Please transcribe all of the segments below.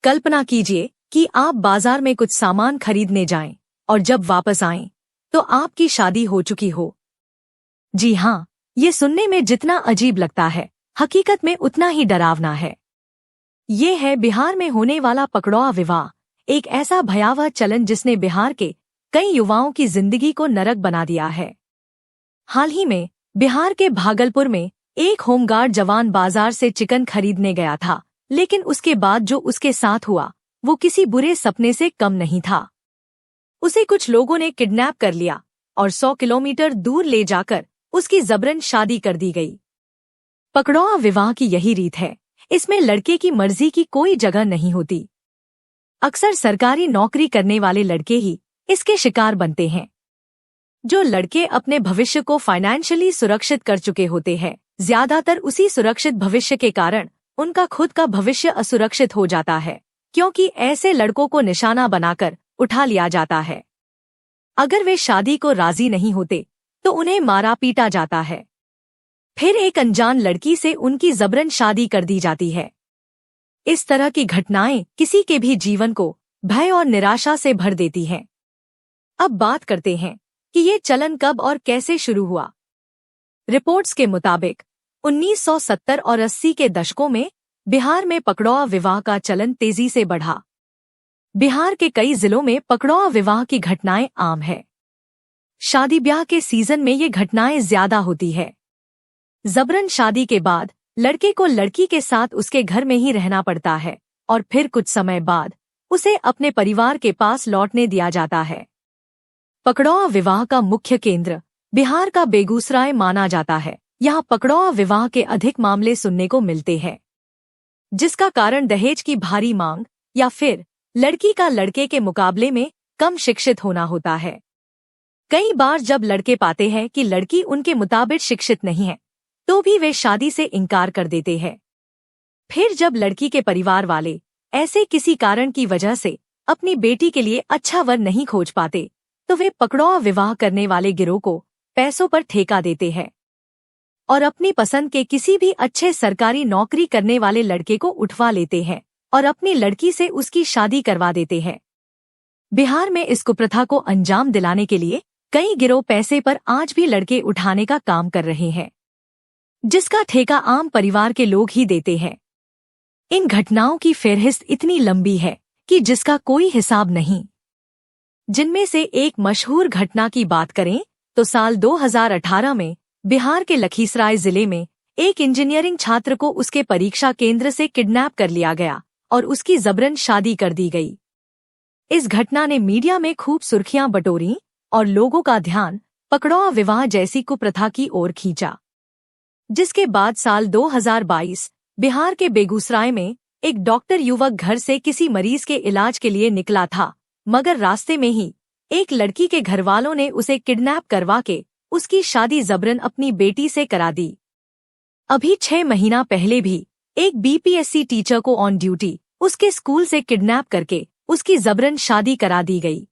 कल्पना कीजिए कि आप बाजार में कुछ सामान खरीदने जाएं और जब वापस आएं तो आपकी शादी हो चुकी हो। जी हाँ, ये सुनने में जितना अजीब लगता है, हकीकत में उतना ही डरावना है। ये है बिहार में होने वाला पकड़ौआ विवाह, एक ऐसा भयावह चलन जिसने बिहार के कई युवाओं की जिंदगी को नरक बना दिया है। हाल ही में बिहार के भागलपुर में एक होमगार्ड जवान बाजार से चिकन खरीदने गया था, लेकिन उसके बाद जो उसके साथ हुआ वो किसी बुरे सपने से कम नहीं था। उसे कुछ लोगों ने किडनैप कर लिया और 100 किलोमीटर दूर ले जाकर उसकी जबरन शादी कर दी गई। पकड़ौआ विवाह की यही रीत है, इसमें लड़के की मर्जी की कोई जगह नहीं होती। अक्सर सरकारी नौकरी करने वाले लड़के ही इसके शिकार बनते हैं। जो लड़के अपने भविष्य को फाइनेंशियली सुरक्षित कर चुके होते हैं, ज्यादातर उसी सुरक्षित भविष्य के कारण उनका खुद का भविष्य असुरक्षित हो जाता है, क्योंकि ऐसे लड़कों को निशाना बनाकर उठा लिया जाता है। अगर वे शादी को राजी नहीं होते तो उन्हें मारा पीटा जाता है। फिर एक अनजान लड़की से उनकी जबरन शादी कर दी जाती है। इस तरह की घटनाएं किसी के भी जीवन को भय और निराशा से भर देती हैं। अब बात करते हैं कि ये चलन कब और कैसे शुरू हुआ। रिपोर्ट्स के मुताबिक 1970 और 80 के दशकों में बिहार में पकड़ौआ विवाह का चलन तेजी से बढ़ा। बिहार के कई जिलों में पकड़ौआ विवाह की घटनाएं आम है। शादी ब्याह के सीजन में ये घटनाएं ज्यादा होती है। जबरन शादी के बाद लड़के को लड़की के साथ उसके घर में ही रहना पड़ता है और फिर कुछ समय बाद उसे अपने परिवार के पास लौटने दिया जाता है। पकड़ौआ विवाह का मुख्य केंद्र बिहार का बेगूसराय माना जाता है। यहाँ पकड़ौआ विवाह के अधिक मामले सुनने को मिलते हैं, जिसका कारण दहेज की भारी मांग या फिर लड़की का लड़के के मुकाबले में कम शिक्षित होना होता है। कई बार जब लड़के पाते हैं कि लड़की उनके मुताबिक शिक्षित नहीं है तो भी वे शादी से इनकार कर देते हैं। फिर जब लड़की के परिवार वाले ऐसे किसी कारण की वजह से अपनी बेटी के लिए अच्छा वर नहीं खोज पाते तो वे पकड़ौआ विवाह करने वाले गिरोह को पैसों पर ठेका देते हैं और अपनी पसंद के किसी भी अच्छे सरकारी नौकरी करने वाले लड़के को उठवा लेते हैं और अपनी लड़की से उसकी शादी करवा देते हैं। बिहार में इस कुप्रथा को अंजाम दिलाने के लिए कई गिरोह पैसे पर आज भी लड़के उठाने का काम कर रहे हैं, जिसका ठेका आम परिवार के लोग ही देते हैं। इन घटनाओं की फेहरिस्त इतनी लंबी है कि जिसका कोई हिसाब नहीं। जिनमें से एक मशहूर घटना की बात करें तो साल 2018 में बिहार के लखीसराय जिले में एक इंजीनियरिंग छात्र को उसके परीक्षा केंद्र से किडनैप कर लिया गया और उसकी जबरन शादी कर दी गई। इस घटना ने मीडिया में खूब सुर्खियां बटोरी और लोगों का ध्यान पकड़ौआ विवाह जैसी कुप्रथा की ओर खींचा। जिसके बाद साल 2022 बिहार के बेगूसराय में एक डॉक्टर युवक घर से किसी मरीज के इलाज के लिए निकला था, मगर रास्ते में ही एक लड़की के घरवालों ने उसे किडनैप करवा के उसकी शादी जबरन अपनी बेटी से करा दी। अभी 6 महीना पहले भी एक बीपीएससी टीचर को ऑन ड्यूटी उसके स्कूल से किडनैप करके उसकी जबरन शादी करा दी गई।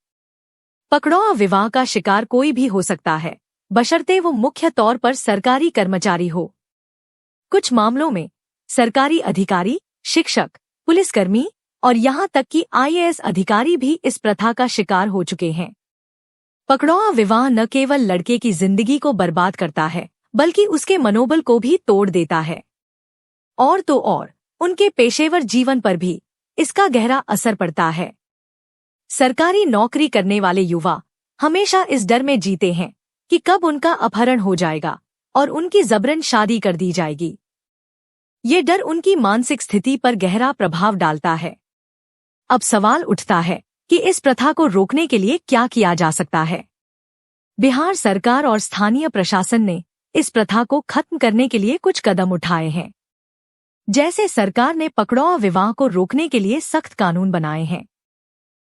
पकड़ौआ विवाह का शिकार कोई भी हो सकता है, बशर्ते वो मुख्य तौर पर सरकारी कर्मचारी हो। कुछ मामलों में सरकारी अधिकारी, शिक्षक, पुलिसकर्मी और यहाँ तक कि आईएएस अधिकारी भी इस प्रथा का शिकार हो चुके हैं। पकड़ौआ विवाह न केवल लड़के की जिंदगी को बर्बाद करता है, बल्कि उसके मनोबल को भी तोड़ देता है और तो और उनके पेशेवर जीवन पर भी इसका गहरा असर पड़ता है। सरकारी नौकरी करने वाले युवा हमेशा इस डर में जीते हैं कि कब उनका अपहरण हो जाएगा और उनकी जबरन शादी कर दी जाएगी। ये डर उनकी मानसिक स्थिति पर गहरा प्रभाव डालता है। अब सवाल उठता है कि इस प्रथा को रोकने के लिए क्या किया जा सकता है। बिहार सरकार और स्थानीय प्रशासन ने इस प्रथा को खत्म करने के लिए कुछ कदम उठाए हैं। जैसे सरकार ने पकड़ौआ विवाह को रोकने के लिए सख्त कानून बनाए हैं।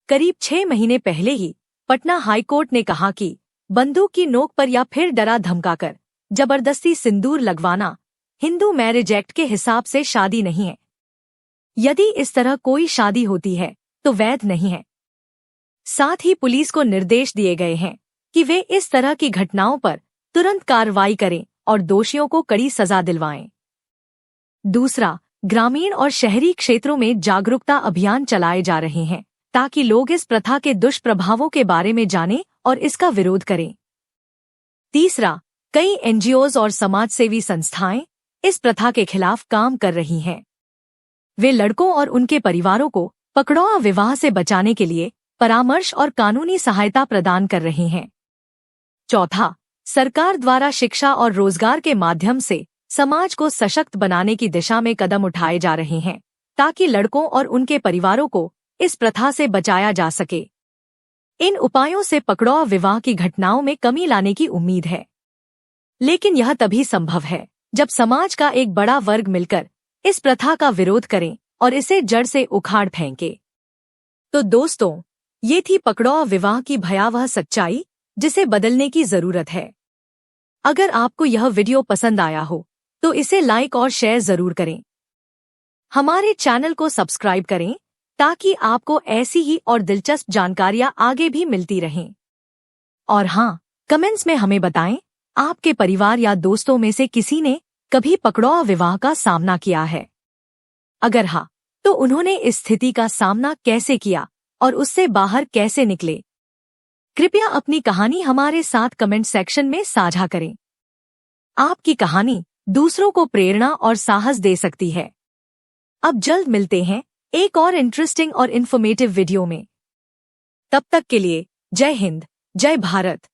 करीब 6 महीने पहले ही पटना हाईकोर्ट ने कहा कि बंदूक की नोक पर या फिर डरा धमकाकर जबरदस्ती सिंदूर लगवाना हिंदू मैरिज एक्ट के हिसाब से शादी नहीं है। यदि इस तरह कोई शादी होती है तो वैध नहीं है। साथ ही पुलिस को निर्देश दिए गए हैं कि वे इस तरह की घटनाओं पर तुरंत कार्रवाई करें और दोषियों को कड़ी सजा दिलवाएं। दूसरा, ग्रामीण और शहरी क्षेत्रों में जागरूकता अभियान चलाए जा रहे हैं ताकि लोग इस प्रथा के दुष्प्रभावों के बारे में जानें और इसका विरोध करें। तीसरा, कई एनजीओज और समाजसेवी संस्थाएं इस प्रथा के खिलाफ काम कर रही हैं। वे लड़कों और उनके परिवारों को पकड़ौआ विवाह से बचाने के लिए परामर्श और कानूनी सहायता प्रदान कर रहे हैं। चौथा, सरकार द्वारा शिक्षा और रोजगार के माध्यम से समाज को सशक्त बनाने की दिशा में कदम उठाए जा रहे हैं ताकि लड़कों और उनके परिवारों को इस प्रथा से बचाया जा सके। इन उपायों से पकड़ौआ विवाह की घटनाओं में कमी लाने की उम्मीद है, लेकिन यह तभी संभव है जब समाज का एक बड़ा वर्ग मिलकर इस प्रथा का विरोध करें और इसे जड़ से उखाड़ फेंके। तो दोस्तों, ये थी पकड़ौआ विवाह की भयावह सच्चाई जिसे बदलने की जरूरत है। अगर आपको यह वीडियो पसंद आया हो तो इसे लाइक और शेयर जरूर करें। हमारे चैनल को सब्सक्राइब करें ताकि आपको ऐसी ही और दिलचस्प जानकारियां आगे भी मिलती रहें। और हाँ, कमेंट्स में हमें बताएं, आपके परिवार या दोस्तों में से किसी ने कभी पकड़ौआ विवाह का सामना किया है? अगर हाँ, तो उन्होंने इस स्थिति का सामना कैसे किया और उससे बाहर कैसे निकले? कृपया अपनी कहानी हमारे साथ कमेंट सेक्शन में साझा करें। आपकी कहानी दूसरों को प्रेरणा और साहस दे सकती है। अब जल्द मिलते हैं एक और इंटरेस्टिंग और इन्फॉर्मेटिव वीडियो में। तब तक के लिए जय हिंद, जय भारत।